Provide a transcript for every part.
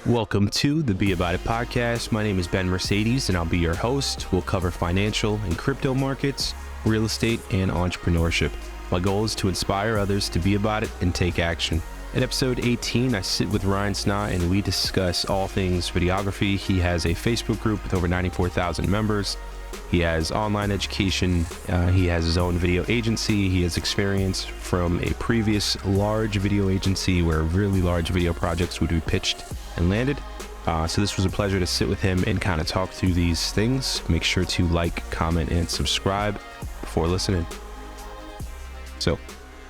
Welcome to the Be About It podcast. My name is Ben Mercedes, and I'll be your host. We'll cover financial and crypto markets, real estate, and entrepreneurship. My goal is to inspire others to be about it and take action. In episode 18, I sit with Ryan Snaadt, and we discuss all things videography. He has a Facebook group with over 94,000 members. He has online education. He has his own video agency. He has experience from a previous large video agency where really large video projects would be pitched and landed. So this was a pleasure to sit with him and kind of talk through these things. Make sure to like, comment, and subscribe before listening. So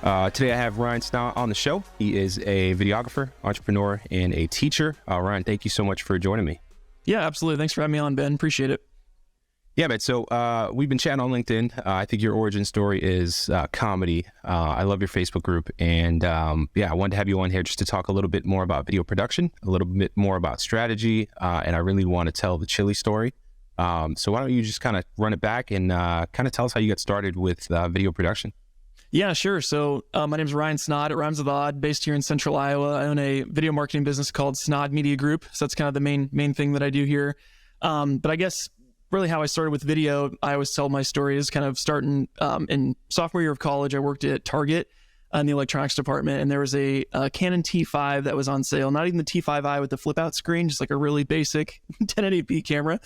today I have Ryan Snaadt on the show. He is a videographer, entrepreneur, and a teacher. Ryan, thank you so much for joining me. Yeah, absolutely. Thanks for having me on, Ben. Appreciate it. Yeah, man. So we've been chatting on LinkedIn. I think your origin story is comedy. I love your Facebook group. And I wanted to have you on here just to talk a little bit more about video production, a little bit more about strategy. And I really want to tell the Chili story. So why don't you just kind of run it back and kind of tell us how you got started with video production? Yeah, sure. So my name is Ryan Snaadt. It rhymes with odd, based here in Central Iowa. I own a video marketing business called Snaadt Media Group. So that's kind of the main thing that I do here. But I guess really how I started with video, I always tell my story is kind of starting in sophomore year of college. I worked at Target in the electronics department, and there was a Canon T5 that was on sale. Not even the T5i with the flip out screen, just like a really basic 1080p camera.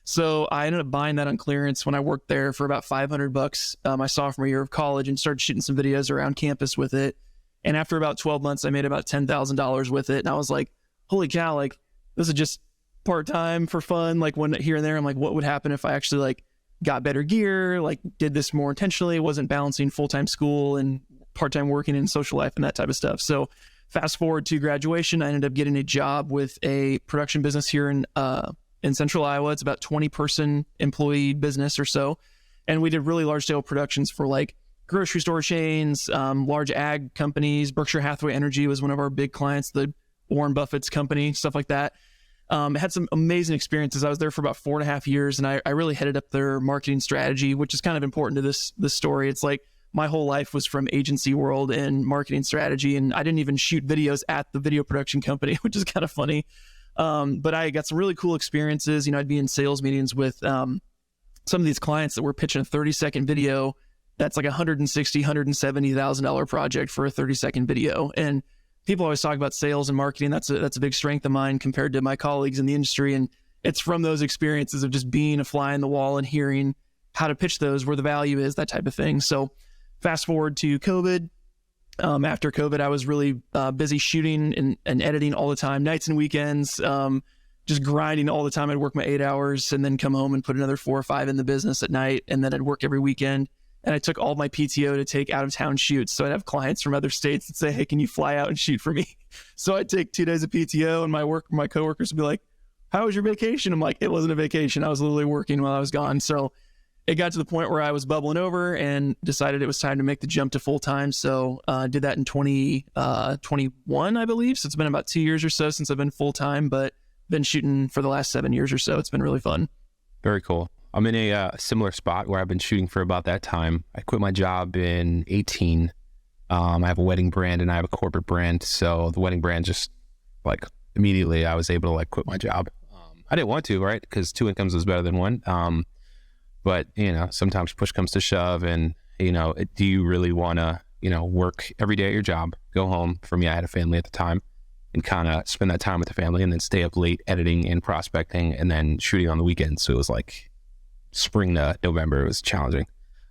So I ended up buying that on clearance when I worked there for about $500 my sophomore year of college, and started shooting some videos around campus with it. And after about 12 months, I made about $10,000 with it. And I was like, holy cow, like this is just part-time for fun. Like when here and there, I'm like, what would happen if I actually like got better gear, like did this more intentionally, wasn't balancing full-time school and part-time working in social life and that type of stuff. So fast forward to graduation, I ended up getting a job with a production business here in Central Iowa. It's about 20-person employee business or so. And we did really large-scale productions for like grocery store chains, large ag companies. Berkshire Hathaway Energy was one of our big clients, the Warren Buffett's company, stuff like that. Had some amazing experiences. I was there for about 4.5 years, and I really headed up their marketing strategy, which is kind of important to this story. It's like my whole life was from agency world and marketing strategy, and I didn't even shoot videos at the video production company, which is kind of funny. But I got some really cool experiences. You know, I'd be in sales meetings with some of these clients that were pitching a 30-second video that's like $160,000, $170,000 project for a 30-second video. And people always talk about sales and marketing. That's a big strength of mine compared to my colleagues in the industry. And it's from those experiences of just being a fly in the wall and hearing how to pitch those, where the value is, that type of thing. So fast forward to COVID. After COVID, I was really busy shooting and editing all the time, nights and weekends, just grinding all the time. I'd work my 8 hours and then come home and put another 4 or 5 in the business at night. And then I'd work every weekend. And I took all my PTO to take out of town shoots. So I'd have clients from other states that say, hey, can you fly out and shoot for me? So I'd take 2 days of PTO, and my coworkers would be like, how was your vacation? I'm like, it wasn't a vacation. I was literally working while I was gone. So it got to the point where I was bubbling over and decided it was time to make the jump to full time. So I did that in 2021, I believe. So it's been about 2 years or so since I've been full time, but been shooting for the last 7 years or so. It's been really fun. Very cool. I'm in a similar spot where I've been shooting for about that time. I quit my job in 18. I have a wedding brand and I have a corporate brand. So the wedding brand, just like immediately I was able to like quit my job. I didn't want to, right? Because 2 incomes is better than 1. But you know, sometimes push comes to shove, and you know, do you really want to, you know, work every day at your job, go home? For me, I had a family at the time, and kind of spend that time with the family, and then stay up late editing and prospecting, and then shooting on the weekends. So it was like spring to November. It was challenging.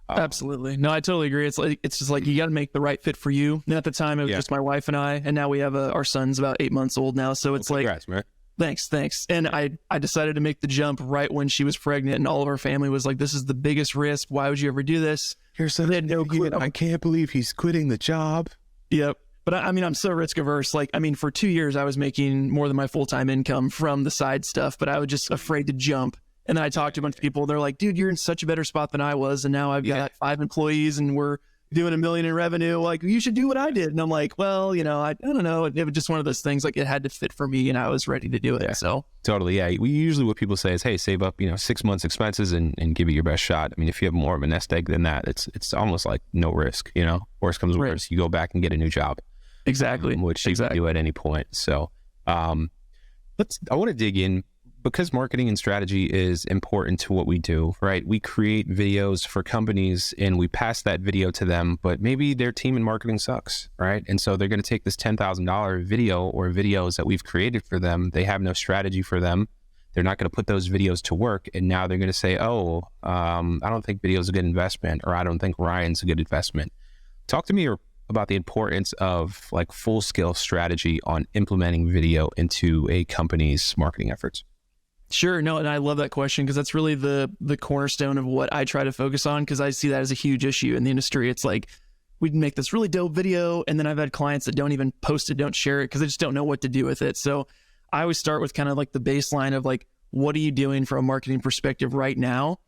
Absolutely. No, I totally agree. It's just like you got to make the right fit for you. And at the time, it was just my wife and I, and now we have our son's about 8 months old now. So it's congrats, man. Thanks. And I decided to make the jump right when she was pregnant, and all of our family was like, this is the biggest risk. Why would you ever do this? You're such an idiot. I can't believe he's quitting the job. Yep. But I mean, I'm so risk averse. Like, I mean, for 2 years, I was making more than my full-time income from the side stuff, but I was just afraid to jump. And then I talked to a bunch of people. They're like, dude, you're in such a better spot than I was. And now I've got 5 employees and we're doing $1 million in revenue. Like, you should do what I did. And I'm like, well, you know, I don't know. It was just one of those things, like it had to fit for me and I was ready to do it. Yeah. So totally. Yeah. We usually, what people say is, hey, save up, 6 months expenses and give it your best shot. I mean, if you have more of a nest egg than that, it's almost like no risk, worst comes worse. You go back and get a new job. Exactly. Which you can do at any point. So, I want to dig in because marketing and strategy is important to what we do, right? We create videos for companies and we pass that video to them, but maybe their team in marketing sucks, right? And so they're going to take this $10,000 video or videos that we've created for them. They have no strategy for them. They're not going to put those videos to work. And now they're going to say, I don't think video is a good investment, or I don't think Ryan's a good investment. Talk to me about the importance of like full scale strategy on implementing video into a company's marketing efforts. Sure. No, and I love that question because that's really the cornerstone of what I try to focus on, because I see that as a huge issue in the industry. It's like, we can make this really dope video, and then I've had clients that don't even post it, don't share it, because they just don't know what to do with it. So I always start with kind of like the baseline of like, what are you doing from a marketing perspective right now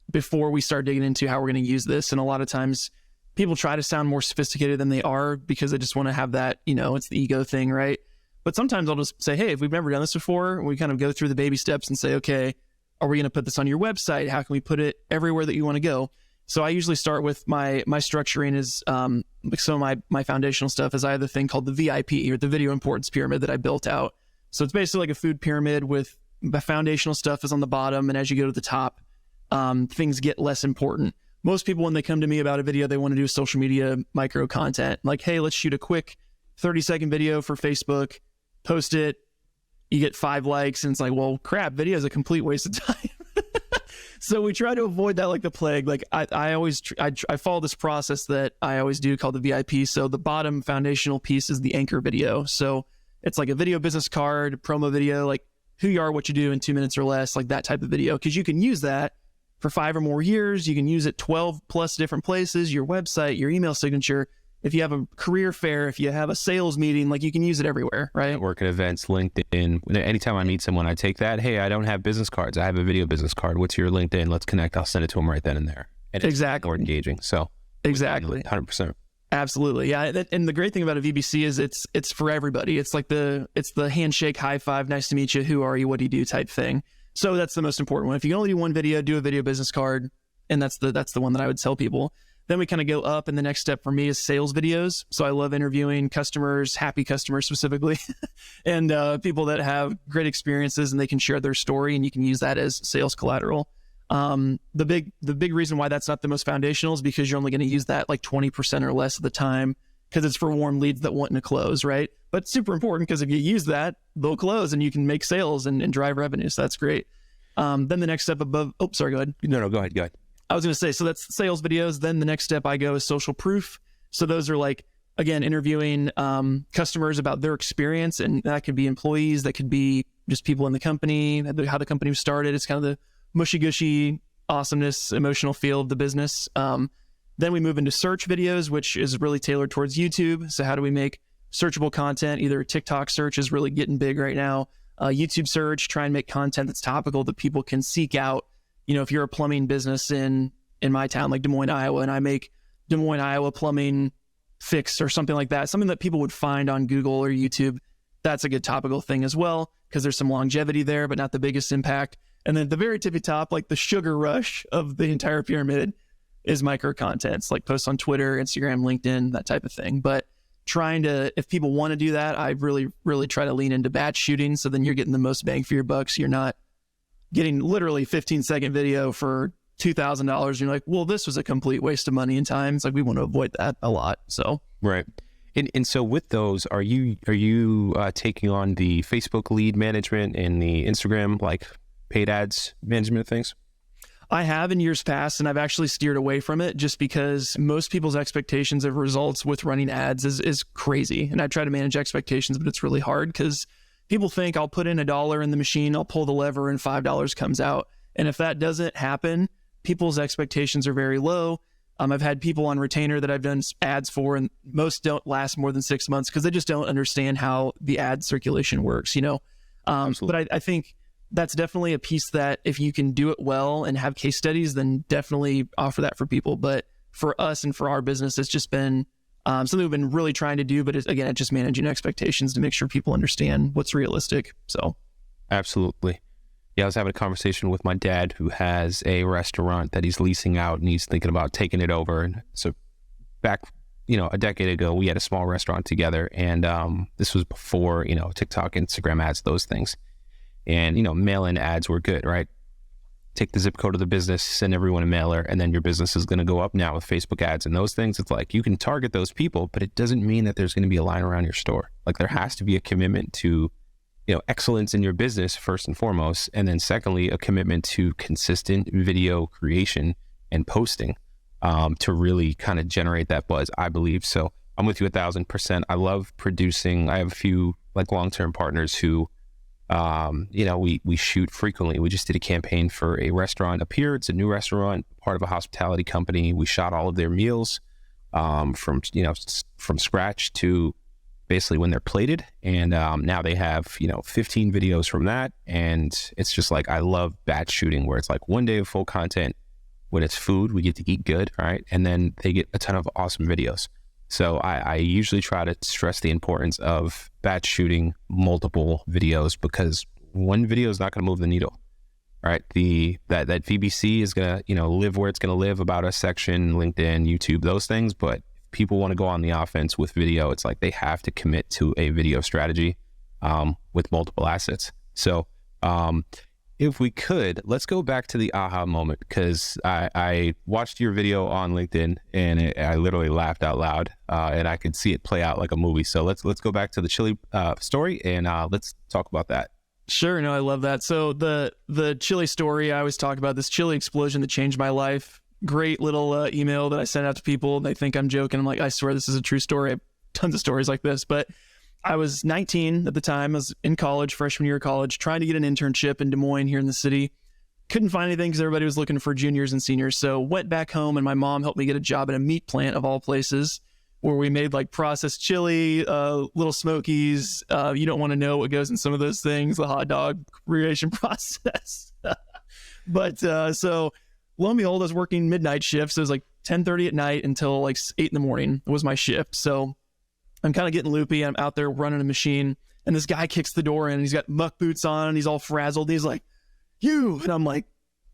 before we start digging into how we're going to use this? And a lot of times people try to sound more sophisticated than they are because they just want to have that, it's the ego thing, right? But sometimes I'll just say, hey, if we've never done this before, we kind of go through the baby steps and say, okay, are we going to put this on your website? How can we put it everywhere that you want to go? So I usually start with my structuring is some of my foundational stuff is I have a thing called the VIP, or the video importance pyramid, that I built out. So it's basically like a food pyramid with the foundational stuff is on the bottom. And as you go to the top, things get less important. Most people, when they come to me about a video, they want to do social media micro content. Like, hey, let's shoot a quick 30-second video for Facebook, post it, you get 5 likes, and it's like, well, crap, video is a complete waste of time. So we try to avoid that like the plague. Like I always follow this process that I always do called the VIP. So the bottom foundational piece is the anchor video. So it's like a video business card, promo video, like who you are, what you do in 2 minutes or less, like that type of video. Because you can use that for 5 or more years. You can use it 12 plus different places, your website, your email signature. If you have a career fair, if you have a sales meeting, like you can use it everywhere, right? Networking events, LinkedIn. Anytime I meet someone, I take that. Hey, I don't have business cards. I have a video business card. What's your LinkedIn? Let's connect. I'll send it to them right then and there. And exactly. It's more engaging. So exactly. 100%. Absolutely. Yeah. And the great thing about a VBC is it's for everybody. It's like the handshake, high five, nice to meet you. Who are you? What do you do? Type thing. So that's the most important one. If you can only do one video, do a video business card. And that's the one that I would tell people. Then we kind of go up, and the next step for me is sales videos. So I love interviewing customers, happy customers specifically, and people that have great experiences and they can share their story, and you can use that as sales collateral. The big reason why that's not the most foundational is because you're only going to use that like 20% or less of the time, because it's for warm leads that want to close, right? But it's super important, because if you use that, they'll close and you can make sales and drive revenue. So that's great. Then the next step above, sorry, go ahead. No, go ahead. I was going to say, so that's sales videos. Then the next step I go is social proof. So those are like, again, interviewing customers about their experience. And that could be employees, that could be just people in the company, how the company was started. It's kind of the mushy gushy awesomeness, emotional feel of the business. Then we move into search videos, which is really tailored towards YouTube. So how do we make searchable content? Either TikTok search is really getting big right now. YouTube search, try and make content that's topical that people can seek out. If you're a plumbing business in my town, like Des Moines, Iowa, and I make Des Moines, Iowa plumbing fix or something like that, something that people would find on Google or YouTube, that's a good topical thing as well, because there's some longevity there, but not the biggest impact. And then at the very tippy top, like the sugar rush of the entire pyramid, is micro contents, like posts on Twitter, Instagram, LinkedIn, that type of thing. But if people want to do that, I really, really try to lean into batch shooting. So then you're getting the most bang for your buck. So you're not getting literally 15-second video for $2,000. And you're like, well, this was a complete waste of money and time. It's like, we want to avoid that a lot. So, right. And so with those, are you taking on the Facebook lead management and the Instagram, like paid ads management things? I have in years past, and I've actually steered away from it just because most people's expectations of results with running ads is crazy. And I try to manage expectations, but it's really hard because people think I'll put in $1 in the machine, I'll pull the lever, and $5 comes out. And if that doesn't happen, people's expectations are very low. I've had people on retainer that I've done ads for, and most don't last more than 6 months because they just don't understand how the ad circulation works, But I think that's definitely a piece that if you can do it well and have case studies, then definitely offer that for people. But for us and for our business, it's just been something we've been really trying to do, but it's just managing expectations to make sure people understand what's realistic. So, absolutely. Yeah, I was having a conversation with my dad, who has a restaurant that he's leasing out, and he's thinking about taking it over. And so, back, a decade ago, we had a small restaurant together, and this was before, TikTok, Instagram ads, those things. And, mail-in ads were good, right? Take the zip code of the business, send everyone a mailer, and then your business is going to go up. Now with Facebook ads and those things, it's like you can target those people, but it doesn't mean that there's going to be a line around your store. Like there has to be a commitment to, excellence in your business first and foremost, and then secondly, a commitment to consistent video creation and posting to really kind of generate that buzz, I believe. So I'm with you 1,000%. I love producing. I have a few like long-term partners who, we shoot frequently. We just did a campaign for a restaurant up here. It's a new restaurant, part of a hospitality company. We shot all of their meals from scratch to basically when they're plated. And now they have, 15 videos from that. And it's just like, I love batch shooting where it's like one day of full content. When it's food, we get to eat good, right? And then they get a ton of awesome videos. So I usually try to stress the importance of batch shooting multiple videos because one video is not going to move the needle, right? That VBC is going to, live where it's going to live, about us section, LinkedIn, YouTube, those things. But if people want to go on the offense with video, it's like they have to commit to a video strategy with multiple assets. So if we could, let's go back to the aha moment, because I watched your video on LinkedIn and I literally laughed out loud and I could see it play out like a movie. So let's go back to the chili story and let's talk about that. Sure. No, I love that. So the chili story, I always talk about this chili explosion that changed my life. Great little email that I sent out to people. They think I'm joking. I'm like, I swear this is a true story. I have tons of stories like this, but I was 19 at the time. I was in college, freshman year of college, trying to get an internship in Des Moines here in the city. Couldn't find anything because everybody was looking for juniors and seniors. So went back home and my mom helped me get a job at a meat plant of all places where we made like processed chili, little smokies. You don't want to know what goes in some of those things, the hot dog creation process. But so lo and behold, I was working midnight shifts. So it was like 10:30 at night until like 8 in the morning was my shift. So I'm kind of getting loopy. I'm out there running a machine and this guy kicks the door in and he's got muck boots on and he's all frazzled. He's like, you, and I'm like,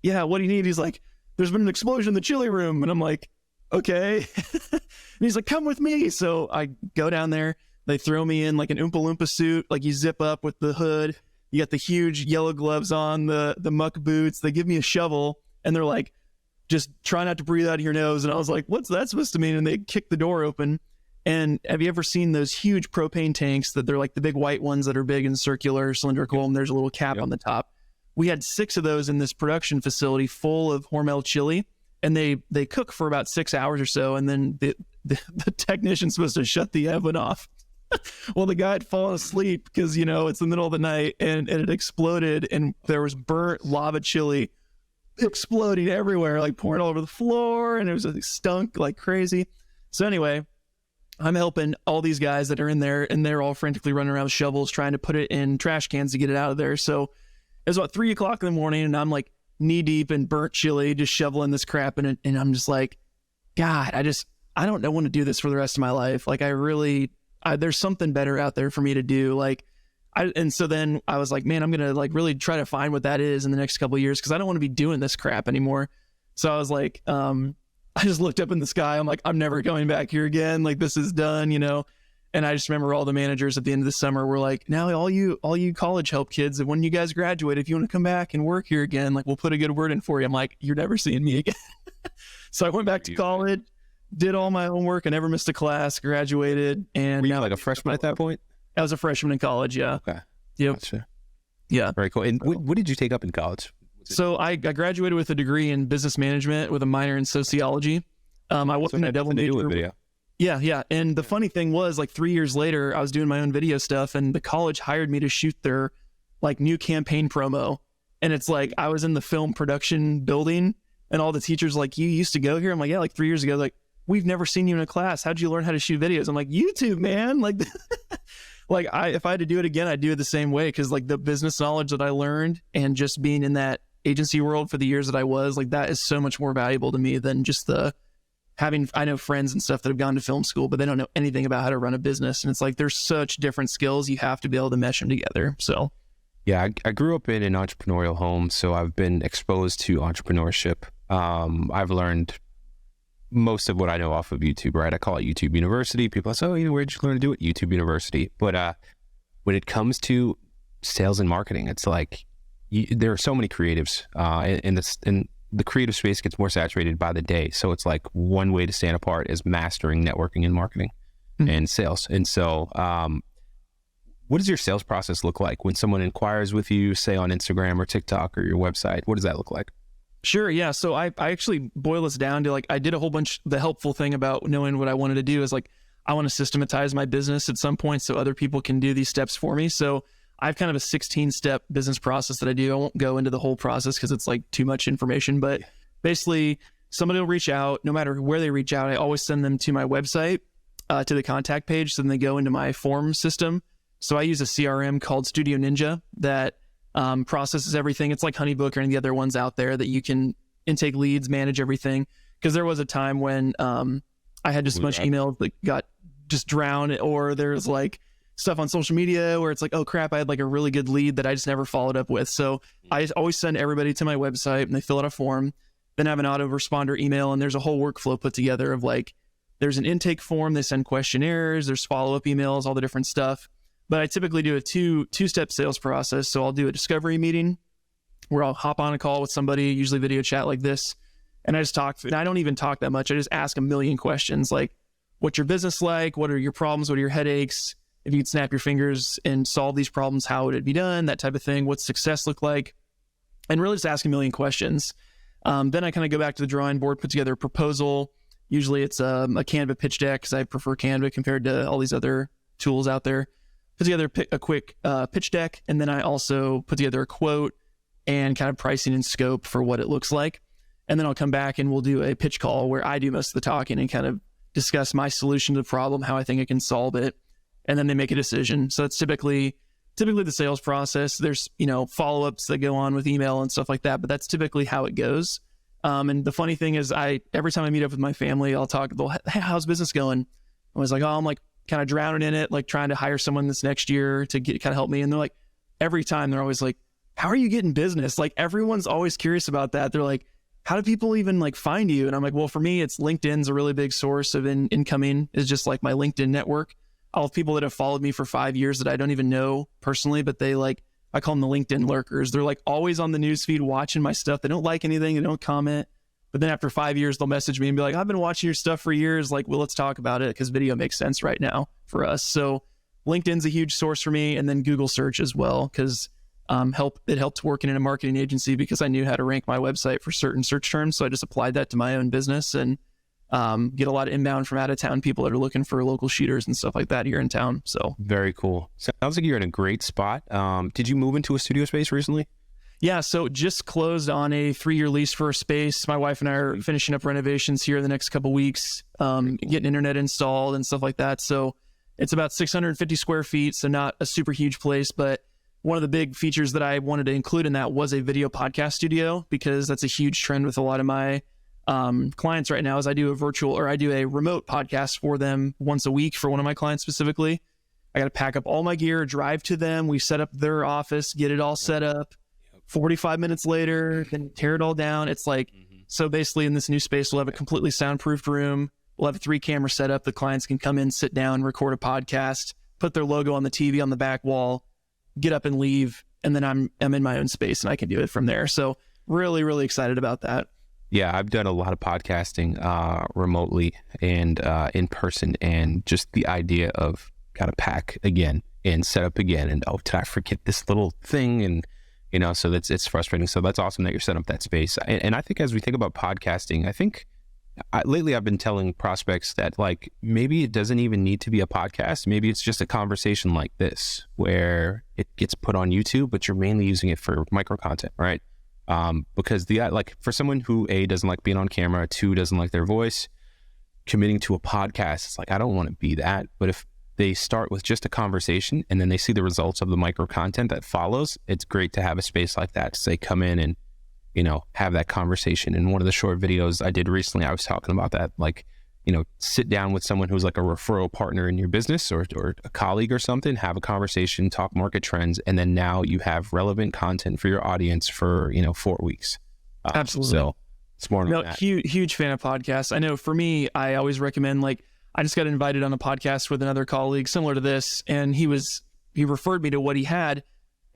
yeah, what do you need? He's like, there's been an explosion in the chili room. And I'm like, okay. And he's like, come with me. So I go down there. They throw me in like an Oompa Loompa suit. Like you zip up with the hood. You got the huge yellow gloves on, the muck boots. They give me a shovel and they're like, just try not to breathe out of your nose. And I was like, what's that supposed to mean? And they kick the door open. And have you ever seen those huge propane tanks that they're like the big white ones that are big and circular, cylindrical, and there's a little cap on the top? We had 6 of those in this production facility full of Hormel chili, and they cook for about 6 hours or so, and then the technician's supposed to shut the oven off. Well, the guy had fallen asleep because, it's the middle of the night, and it exploded, and there was burnt lava chili exploding everywhere, like pouring all over the floor, and it was stunk like crazy. So anyway, I'm helping all these guys that are in there, and they're all frantically running around with shovels trying to put it in trash cans to get it out of there. So it was about 3 o'clock in the morning, and I'm like knee deep in burnt chili, just shoveling this crap in it. And I'm just like, God, I don't want to do this for the rest of my life. Like there's something better out there for me to do. And so then I was like, man, I'm going to like really try to find what that is in the next couple of years, because I don't want to be doing this crap anymore. So I was like, I just looked up in the sky. I'm like, I'm never going back here again. Like, this is done, And I just remember all the managers at the end of the summer were like, now all you college help kids, when you guys graduate, if you want to come back and work here again, like we'll put a good word in for you. I'm like, you're never seeing me again. So I went back to college, did all my homework, and never missed a class, graduated. And were you like a freshman at that point? I was a freshman in college. Yeah. Okay. Yep. Gotcha. Yeah. Very cool. And what did you take up in college? So I graduated with a degree in business management with a minor in sociology. I wasn't a double major. Video. Yeah. And the funny thing was, like 3 years later, I was doing my own video stuff, and the college hired me to shoot their like new campaign promo. And it's like I was in the film production building, and all the teachers like, you used to go here? I'm like, yeah, like 3 years ago. Like, we've never seen you in a class. How'd you learn how to shoot videos? I'm like, YouTube, man. Like, like if I had to do it again, I'd do it the same way, because like the business knowledge that I learned and just being in that agency world for the years that I was, like that is so much more valuable to me than just I know friends and stuff that have gone to film school, but they don't know anything about how to run a business. And it's like, there's such different skills. You have to be able to mesh them together. So yeah, I grew up in an entrepreneurial home, so I've been exposed to entrepreneurship. I've learned most of what I know off of YouTube, right? I call it YouTube University. People say, oh, where'd you learn to do it? YouTube University. But when it comes to sales and marketing. It's like there are so many creatives in the creative space gets more saturated by the day. So it's like one way to stand apart is mastering networking and marketing and sales. And so what does your sales process look like when someone inquires with you, say on Instagram or TikTok or your website? What does that look like? Sure. Yeah. So I actually boil this down to like, I did a whole bunch. The helpful thing about knowing what I wanted to do is like, I want to systematize my business at some point so other people can do these steps for me. So I have kind of a 16-step business process that I do. I won't go into the whole process because it's like too much information, but basically somebody will reach out. No matter where they reach out, I always send them to my website, to the contact page. So then they go into my form system. So I use a CRM called Studio Ninja that processes everything. It's like Honeybook or any of the other ones out there that you can intake leads, manage everything. Because there was a time when I had just a bunch of emails that got just drowned, or there's like stuff on social media where it's like, oh crap, I had like a really good lead that I just never followed up with. So I always send everybody to my website and they fill out a form. Then I have an autoresponder email, and there's a whole workflow put together of like, there's an intake form, they send questionnaires, there's follow-up emails, all the different stuff. But I typically do a two-step sales process. So I'll do a discovery meeting where I'll hop on a call with somebody, usually video chat like this. And I just talk, and I don't even talk that much. I just ask a million questions like, what's your business like? What are your problems? What are your headaches? If you could snap your fingers and solve these problems, how would it be done? That type of thing. What's success look like? And really just ask a million questions. Then I kind of go back to the drawing board, put together a proposal. Usually it's a Canva pitch deck because I prefer Canva compared to all these other tools out there. Put together a quick pitch deck. And then I also put together a quote and kind of pricing and scope for what it looks like. And then I'll come back and we'll do a pitch call where I do most of the talking and kind of discuss my solution to the problem, how I think I can solve it. And then they make a decision. So it's typically the sales process. There's, follow-ups that go on with email and stuff like that, but that's typically how it goes. And the funny thing is every time I meet up with my family, I'll talk, hey, how's business going? I was like, oh, I'm like kind of drowning in it, like trying to hire someone this next year to kind of help me. And they're like, every time they're always like, how are you getting business? Like everyone's always curious about that. They're like, how do people even like find you? And I'm like, well, for me, it's LinkedIn's a really big source of incoming, is just like my LinkedIn network. I'll have people that have followed me for 5 years that I don't even know personally, but they like, I call them the LinkedIn lurkers. They're like always on the newsfeed watching my stuff. They don't like anything. They don't comment. But then after 5 years, they'll message me and be like, I've been watching your stuff for years. Like, well, let's talk about it because video makes sense right now for us. So LinkedIn's a huge source for me. And then Google search as well, because it helped working in a marketing agency because I knew how to rank my website for certain search terms. So I just applied that to my own business and get a lot of inbound from out of town people that are looking for local shooters and stuff like that here in town. So very cool. Sounds like you're in a great spot. Did you move into a studio space recently? Yeah, so just closed on a 3-year lease for a space. My wife and I are finishing up renovations here in the next couple of weeks, getting internet installed and stuff like that. So it's about 650 square feet, so not a super huge place, but one of the big features that I wanted to include in that was a video podcast studio, because that's a huge trend with a lot of my clients right now. Is I do a remote podcast for them once a week for one of my clients specifically. I got to pack up all my gear, drive to them. We set up their office, get it all set up. 45 minutes later, then tear it all down. It's like, so basically in this new space, we'll have a completely soundproofed room. We'll have a 3-camera setup. The clients can come in, sit down, record a podcast, put their logo on the TV on the back wall, get up and leave. And then I'm in my own space and I can do it from there. So really, really excited about that. Yeah, I've done a lot of podcasting remotely and in person, and just the idea of gotta pack again and set up again, and oh, did I forget this little thing? And so it's frustrating. So that's awesome that you're setting up that space. And I think as we think about podcasting, I think lately I've been telling prospects that like maybe it doesn't even need to be a podcast. Maybe it's just a conversation like this where it gets put on YouTube, but you're mainly using it for micro content, right? Because for someone who doesn't like being on camera, 2 doesn't like their voice, committing to a podcast, it's like, I don't want to be that. But if they start with just a conversation and then they see the results of the micro content that follows, it's great to have a space like that to say, come in and, have that conversation. In one of the short videos I did recently, I was talking about that, like, sit down with someone who's like a referral partner in your business or a colleague or something, have a conversation, talk market trends, and then now you have relevant content for your audience for, 4 weeks. Absolutely. So it's more than that. Huge fan of podcasts. I know for me, I always recommend, like, I just got invited on a podcast with another colleague similar to this, and he referred me to what he had.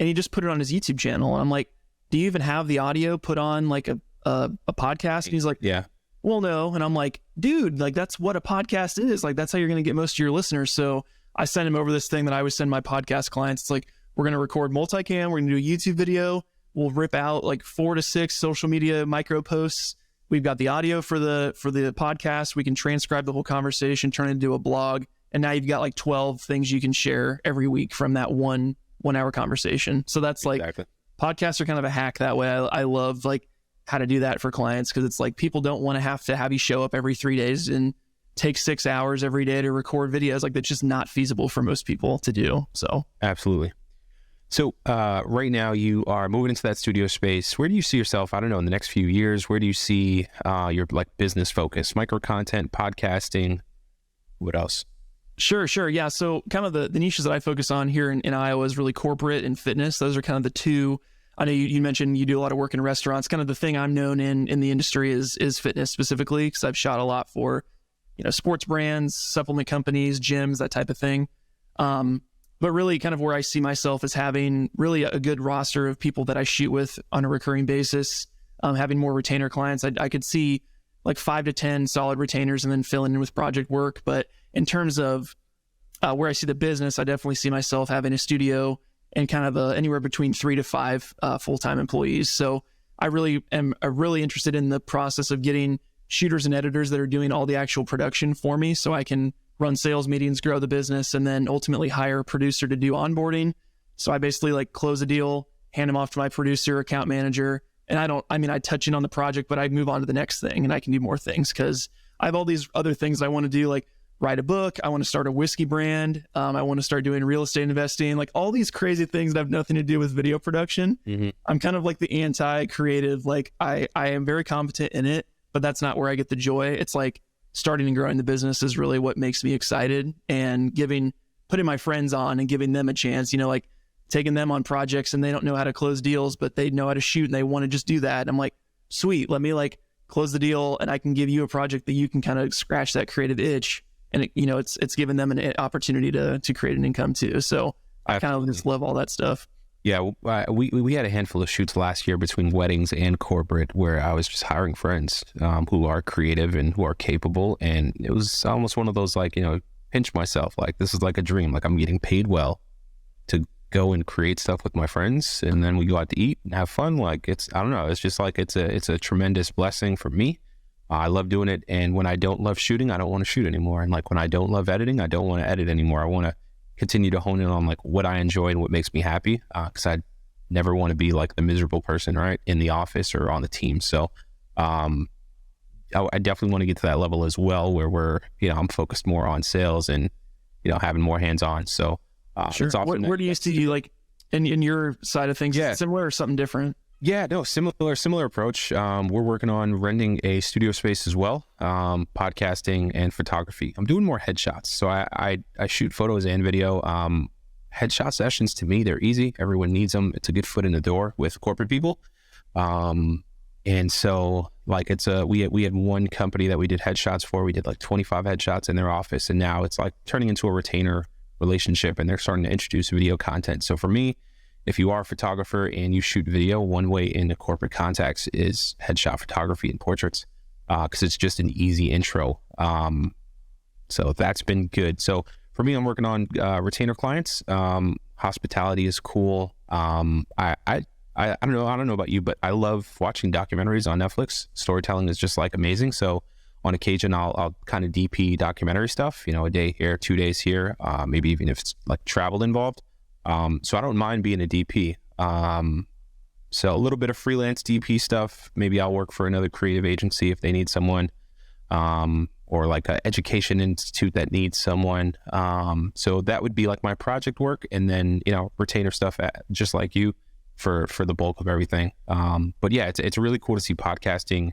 and he just put it on his YouTube channel. And I'm like, do you even have the audio put on like a podcast? And he's like, Yeah. Well, no. And I'm like, dude, like that's what a podcast is. Like that's how you're going to get most of your listeners. So I sent him over this thing that I always send my podcast clients. It's like, we're going to record multicam. We're going to do a YouTube video. We'll rip out like 4 to 6 social media micro posts. We've got the audio for the podcast. We can transcribe the whole conversation, turn it into a blog. And now you've got like 12 things you can share every week from that one hour conversation. So that's like, Exactly. Podcasts are kind of a hack that way. I love like how to do that for clients, because it's like people don't want to have you show up every 3 days and take 6 hours every day to record videos. Like that's just not feasible for most people to do. So Absolutely. So right now you are moving into that studio space. Where do you see yourself, I don't know, in the next few years? Where do you see your like business focus, micro content, podcasting? What else? Sure. Yeah. So kind of the niches that I focus on here in Iowa is really corporate and fitness. Those are kind of the two. I know you mentioned you do a lot of work in restaurants. Kind of the thing I'm known in the industry is fitness specifically, because I've shot a lot for, sports brands, supplement companies, gyms, that type of thing. But really kind of where I see myself is having really a good roster of people that I shoot with on a recurring basis, having more retainer clients. I could see like 5 to 10 solid retainers and then filling in with project work. But in terms of where I see the business, I definitely see myself having a studio and kind of anywhere between 3 to 5 full-time employees. So I really am really interested in the process of getting shooters and editors that are doing all the actual production for me, so I can run sales meetings, grow the business, and then ultimately hire a producer to do onboarding. So I basically like close a deal, hand them off to my producer, account manager. And I touch in on the project, but I move on to the next thing and I can do more things because I have all these other things I want to do, like write a book. I want to start a whiskey brand. I want to start doing real estate investing, like all these crazy things that have nothing to do with video production. Mm-hmm. I'm kind of like the anti-creative. Like I am very competent in it, but that's not where I get the joy. It's like starting and growing the business is really what makes me excited, and putting my friends on and giving them a chance, like taking them on projects and they don't know how to close deals, but they know how to shoot and they want to just do that. And I'm like, sweet, let me like close the deal and I can give you a project that you can kind of scratch that creative itch. And it's given them an opportunity to create an income too. So I kind of just love all that stuff. Yeah, we had a handful of shoots last year between weddings and corporate where I was just hiring friends who are creative and who are capable. And it was almost one of those like, pinch myself, like this is like a dream. Like I'm getting paid well to go and create stuff with my friends. And then we go out to eat and have fun. Like I don't know, it's just like it's a tremendous blessing for me. I love doing it. And when I don't love shooting, I don't want to shoot anymore. And like when I don't love editing, I don't want to edit anymore. I want to continue to hone in on like what I enjoy and what makes me happy, because I never want to be like the miserable person, right, in the office or on the team. So I definitely want to get to that level as well, where we're, I'm focused more on sales and, having more hands-on. So sure. It's awesome. Where do you see like in your side of things? Yeah. Is it similar or something different? Yeah, no, similar approach. We're working on renting a studio space as well, podcasting and photography. I'm doing more headshots. So I shoot photos and video. Headshot sessions, to me, they're easy. Everyone needs them. It's a good foot in the door with corporate people. And so like we had one company that we did headshots for. We did like 25 headshots in their office. And now it's like turning into a retainer relationship and they're starting to introduce video content. So for me, if you are a photographer and you shoot video, one way into corporate contacts is headshot photography and portraits, because it's just an easy intro. So that's been good. So for me, I'm working on retainer clients. Hospitality is cool. I don't know about you, but I love watching documentaries on Netflix. Storytelling is just like amazing. So on occasion, I'll kind of DP documentary stuff, a day here, 2 days here, maybe even if it's like travel involved. So I don't mind being a DP. So a little bit of freelance DP stuff. Maybe I'll work for another creative agency if they need someone, or like an education institute that needs someone. So that would be like my project work, and then, retainer stuff just like you for the bulk of everything. But yeah, it's really cool to see podcasting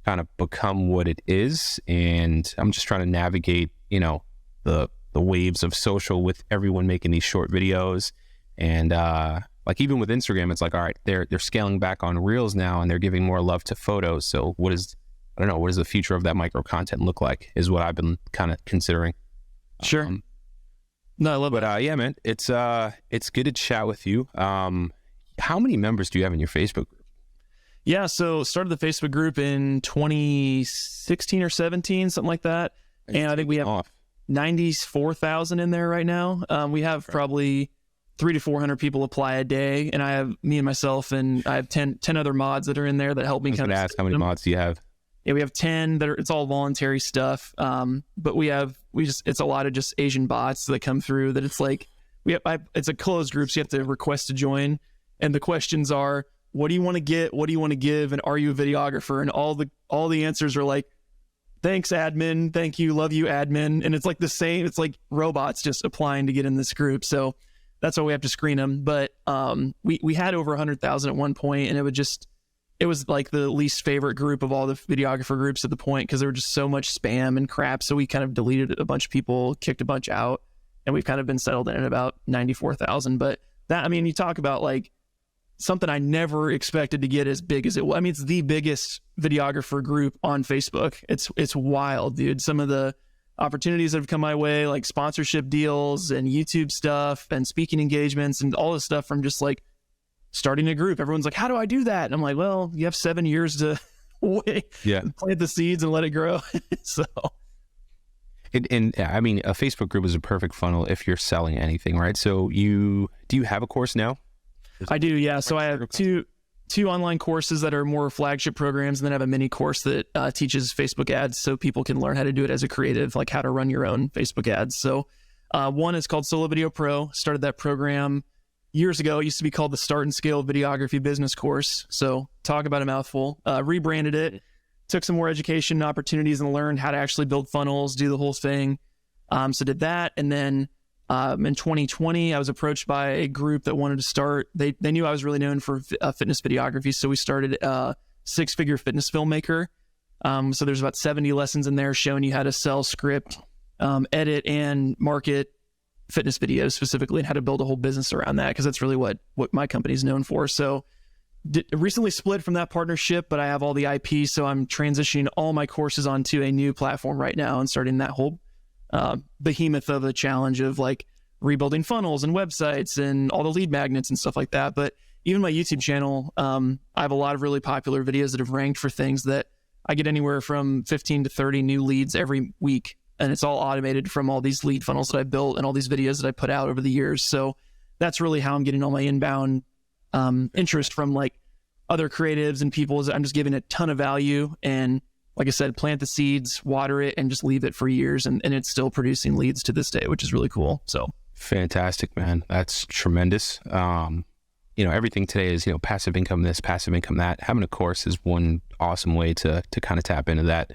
kind of become what it is. And I'm just trying to navigate, the waves of social with everyone making these short videos. And like even with Instagram, it's like, all right, they're scaling back on Reels now and they're giving more love to photos. So what does the future of that micro content look like is what I've been kind of considering. Sure. No, I love it. But yeah, man, it's good to chat with you. How many members do you have in your Facebook group? Yeah, so started the Facebook group in 2016 or 17, something like that. And I think we have 94,000 in there right now. We have probably 300 to 400 people apply a day, and I have me and myself, and I have 10 other mods that are in there that help me. I was going to ask, how many mods do you have? Yeah, we have 10 that are, it's all voluntary stuff. But it's a lot of just Asian bots that come through that it's like, it's a closed group, so you have to request to join. And the questions are, what do you want to get? What do you want to give? And are you a videographer? And all the answers are like, thanks, admin. Thank you. Love you, admin. And it's like the same, it's like robots just applying to get in this group. So that's why we have to screen them. But we had over 100,000 at one point, and it was like the least favorite group of all the videographer groups at the point, because there were just so much spam and crap. So we kind of deleted a bunch of people, kicked a bunch out, and we've kind of been settled in at about 94,000. But that, I mean, you talk about like something I never expected to get as big as it was. I mean, it's the biggest videographer group on Facebook. It's wild, dude. Some of the opportunities that have come my way, like sponsorship deals and YouTube stuff and speaking engagements and all this stuff from just like starting a group. Everyone's like, how do I do that? And I'm like, well, you have 7 years to plant the seeds and let it grow. So. And I mean, a Facebook group is a perfect funnel if you're selling anything, right? So do you have a course now? I do, yeah. So I have two online courses that are more flagship programs, and then I have a mini course that teaches Facebook ads so people can learn how to do it as a creative, like how to run your own Facebook ads. So one is called Solo Video Pro. Started that program years ago. It used to be called the Start and Scale Videography Business Course. So talk about a mouthful. Rebranded it, took some more education opportunities and learned how to actually build funnels, do the whole thing. So did that. And then in 2020, I was approached by a group that wanted to start. They knew I was really known for fitness videography. So we started a 6-figure Fitness Filmmaker. So there's about 70 lessons in there showing you how to sell, script, edit, and market fitness videos specifically, and how to build a whole business around that, because that's really what my company is known for. So recently split from that partnership, but I have all the IP, so I'm transitioning all my courses onto a new platform right now and starting that whole behemoth of a challenge of like rebuilding funnels and websites and all the lead magnets and stuff like that. But even my YouTube channel, I have a lot of really popular videos that have ranked for things that I get anywhere from 15 to 30 new leads every week. And it's all automated from all these lead funnels that I built and all these videos that I put out over the years. So that's really how I'm getting all my inbound interest from like other creatives and people. Is I'm just giving a ton of value, and like I said, plant the seeds, water it, and just leave it for years. And it's still producing leads to this day, which is really cool. So fantastic, man. That's tremendous. Everything today is, passive income this, passive income that. Having a course is one awesome way to kind of tap into that,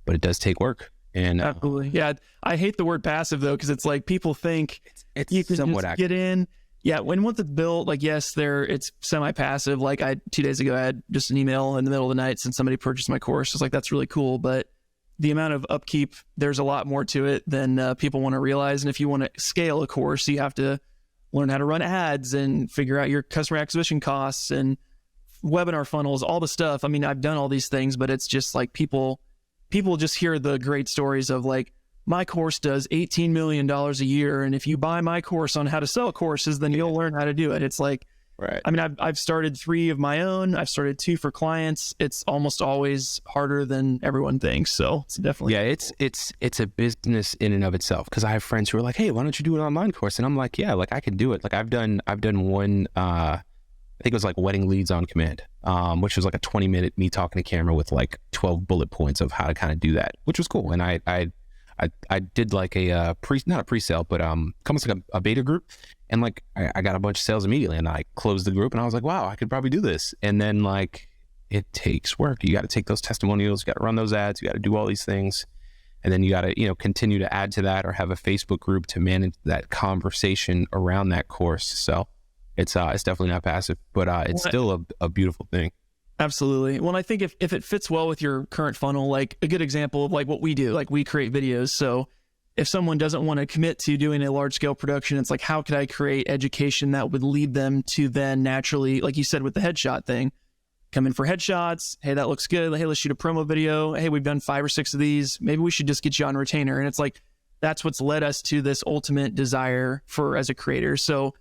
but it does take work. And absolutely. Yeah. I hate the word passive though, because it's like people think it's you can somewhat just get in. Yeah. Once it's built, like, yes, it's semi-passive. Like 2 days ago, I had just an email in the middle of the night since somebody purchased my course. It's like, that's really cool. But the amount of upkeep, there's a lot more to it than people want to realize. And if you want to scale a course, you have to learn how to run ads and figure out your customer acquisition costs and webinar funnels, all the stuff. I mean, I've done all these things, but it's just like people just hear the great stories of like, my course does $18 million a year. And if you buy my course on how to sell courses, then you'll learn how to do it. It's like, right. I mean, I've started 3 of my own. I've started 2 for clients. It's almost always harder than everyone thinks. So it's definitely, it's a business in and of itself. Cause I have friends who are like, hey, why don't you do an online course? And I'm like, yeah, like I can do it. Like I've done one, I think it was like Wedding Leads on Command, which was like a 20-minute me talking to camera with like 12 bullet points of how to kind of do that, which was cool. And I did like not a pre-sale, but almost like a beta group. And like, I got a bunch of sales immediately, and I closed the group, and I was like, wow, I could probably do this. And then like, it takes work. You got to take those testimonials, you got to run those ads, you got to do all these things. And then you got to, continue to add to that, or have a Facebook group to manage that conversation around that course. So it's definitely not passive, but it's still a beautiful thing. Absolutely. Well, I think if it fits well with your current funnel, like a good example of like what we do, like we create videos. So if someone doesn't want to commit to doing a large scale production, it's like, how could I create education that would lead them to then naturally, like you said, with the headshot thing, come in for headshots. Hey, that looks good. Hey, let's shoot a promo video. Hey, we've done 5 or 6 of these. Maybe we should just get you on retainer. And it's like, that's what's led us to this ultimate desire for as a creator. So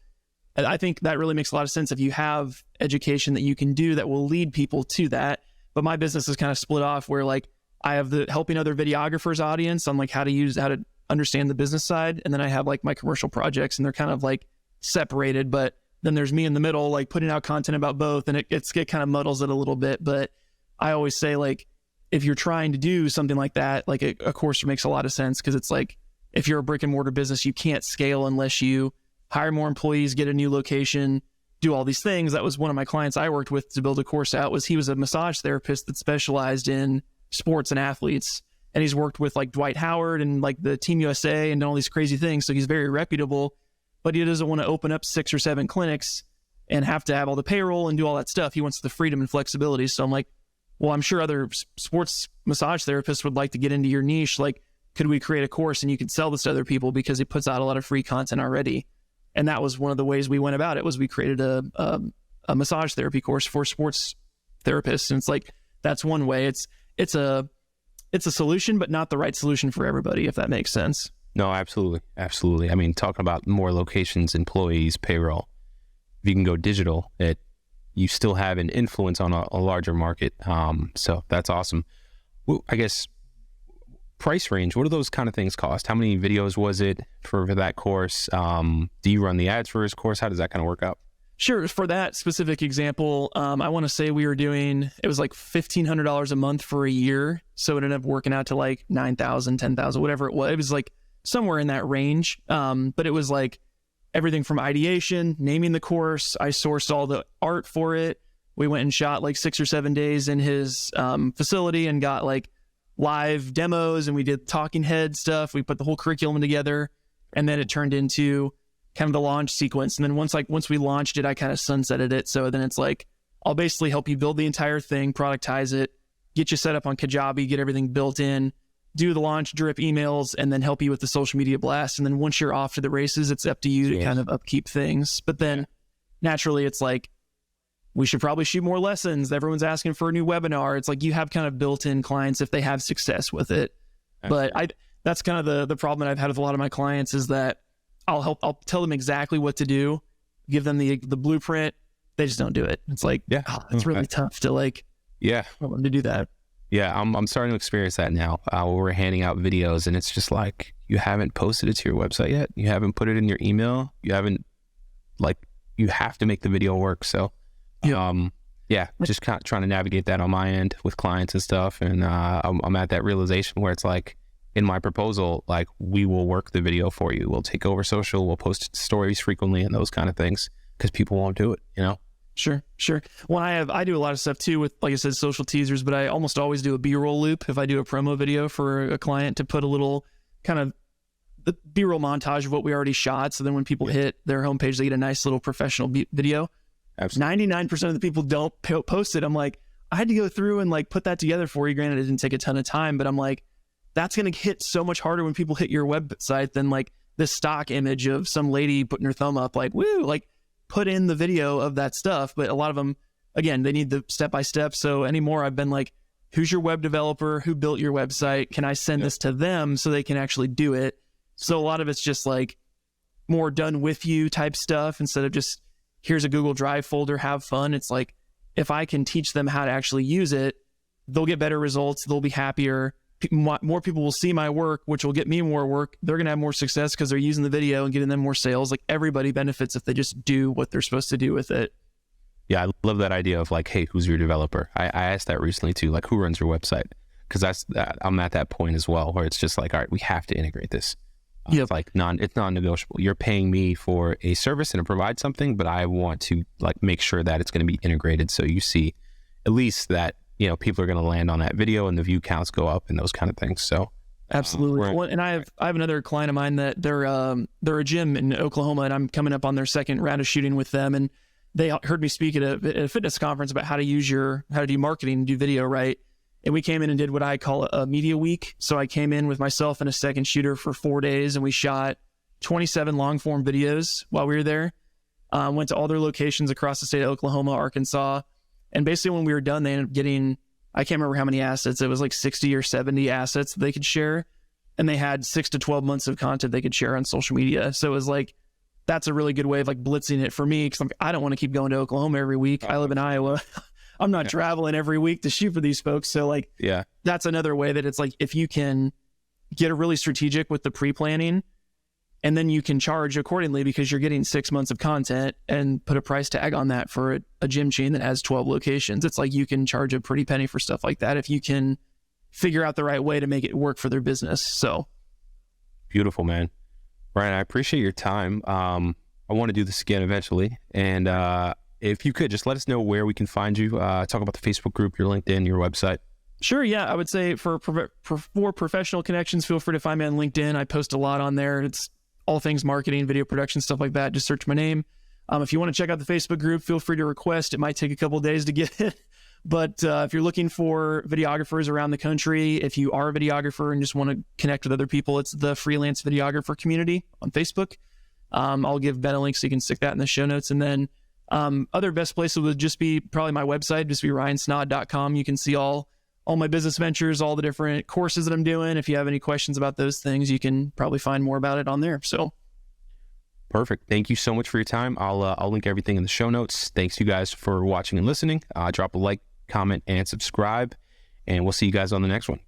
I think that really makes a lot of sense if you have education that you can do that will lead people to that. But my business is kind of split off where like I have the helping other videographers audience on like how to understand the business side. And then I have like my commercial projects, and they're kind of like separated, but then there's me in the middle, like putting out content about both, and it kind of muddles it a little bit. But I always say, like, if you're trying to do something like that, like a course makes a lot of sense, because it's like, if you're a brick and mortar business, you can't scale unless you hire more employees, get a new location, do all these things. That was one of my clients I worked with to build a course out. He was a massage therapist that specialized in sports and athletes. And he's worked with like Dwight Howard and like the Team USA and all these crazy things. So he's very reputable, but he doesn't want to open up 6 or 7 clinics and have to have all the payroll and do all that stuff. He wants the freedom and flexibility. So I'm like, well, I'm sure other sports massage therapists would like to get into your niche. Like, could we create a course and you could sell this to other people, because he puts out a lot of free content already. And that was one of the ways we went about it, was we created a massage therapy course for sports therapists. And it's like, that's one way. It's a solution, but not the right solution for everybody, if that makes sense. No, absolutely. Absolutely. I mean, talking about more locations, employees, payroll, if you can go digital, you still have an influence on a larger market. So that's awesome. Well, I guess price range, what do those kind of things cost? How many videos was it for that course? Do you run the ads for his course? How does that kind of work out? Sure. For that specific example, I want to say it was like $1,500 a month for a year. So it ended up working out to like $9,000, $10,000, whatever it was. It was like somewhere in that range. But it was like everything from ideation, naming the course. I sourced all the art for it. We went and shot like 6 or 7 days in his facility and got like live demos, and we did talking head stuff. We put the whole curriculum together, and then it turned into kind of the launch sequence. And then once we launched it, I kind of sunsetted it. So then it's like, I'll basically help you build the entire thing, productize it, get you set up on Kajabi, get everything built in, do the launch drip emails, and then help you with the social media blast. And then once you're off to the races, it's up to you to kind of upkeep things. But then naturally it's like, we should probably shoot more lessons. Everyone's asking for a new webinar. It's like, you have kind of built-in clients if they have success with it. Absolutely. But that's kind of the problem that I've had with a lot of my clients, is that I'll tell them exactly what to do, give them the blueprint. They just don't do it. It's like, it's really tough to want them to do that. Yeah, I'm starting to experience that now. We're handing out videos, and it's just like, you haven't posted it to your website yet. You haven't put it in your email. You haven't, you have to make the video work. So, just kind of trying to navigate that on my end with clients and stuff. And I'm at that realization where it's like, in my proposal, like, we will work the video for you. We'll take over social. We'll post stories frequently and those kind of things, because people won't do it, Sure. Well, I do a lot of stuff too with, like I said, social teasers, but I almost always do a B-roll loop if I do a promo video for a client, to put a little kind of the B-roll montage of what we already shot. So then when people hit their homepage, they get a nice little professional video. Absolutely. 99% of the people don't post it. I'm like, I had to go through and like put that together for you. Granted, it didn't take a ton of time, but I'm like, that's going to hit so much harder when people hit your website than like this stock image of some lady putting her thumb up, like, woo, like, put in the video of that stuff. But a lot of them, again, they need the step-by-step. So anymore, I've been like, who's your web developer? Who built your website? Can I send this to them so they can actually do it? So a lot of it's just like more done with you type stuff, instead of just, here's a Google Drive folder, have fun. It's like, if I can teach them how to actually use it, they'll get better results. They'll be happier. More people will see my work, which will get me more work. They're going to have more success because they're using the video and getting them more sales. Like, everybody benefits if they just do what they're supposed to do with it. Yeah, I love that idea of like, hey, who's your developer? I asked that recently too, like, who runs your website? Because I'm at that point as well, where it's just like, all right, we have to integrate this. It's like it's non-negotiable. You're paying me for a service and to provide something, but I want to like make sure that it's going to be integrated. So you see at least that, people are going to land on that video and the view counts go up and those kind of things. So absolutely. And I have another client of mine that they're a gym in Oklahoma, and I'm coming up on their second round of shooting with them. And they heard me speak at a fitness conference about how to do marketing and do video right. And we came in and did what I call a media week. So I came in with myself and a second shooter for 4 days, and we shot 27 long form videos while we were there. Went to all their locations across the state of Oklahoma, Arkansas. And basically when we were done, they ended up getting, I can't remember how many assets. It was like 60 or 70 assets that they could share. and they had 6 to 12 months of content they could share on social media. So it was like, that's a really good way of like blitzing it for me, because I don't want to keep going to Oklahoma every week. I live in Iowa. I'm not traveling every week to shoot for these folks. So like, that's another way that it's like, if you can get really strategic with the pre-planning, and then you can charge accordingly because you're getting 6 months of content, and put a price tag on that for a gym chain that has 12 locations. It's like you can charge a pretty penny for stuff like that if you can figure out the right way to make it work for their business. So beautiful, man. Ryan, I appreciate your time. I want to do this again eventually. And if you could just let us know where we can find you, talk about the Facebook group, your LinkedIn, your website. Sure. Yeah. I would say for professional connections, feel free to find me on LinkedIn. I post a lot on there. It's all things marketing, video production, stuff like that. Just search my name. If you want to check out the Facebook group, feel free to request. It might take a couple of days to get it. But if you're looking for videographers around the country, if you are a videographer and just want to connect with other people, it's the freelance videographer community on Facebook. I'll give Ben a link so you can stick that in the show notes. And then other best places would just be probably my website, just be ryansnaadt.com. You can see all my business ventures, all the different courses that I'm doing. If you have any questions about those things, you can probably find more about it on there. So perfect. Thank you so much for your time. I'll link everything in the show notes. Thanks you guys for watching and listening. Drop a like, comment, and subscribe, and we'll see you guys on the next one.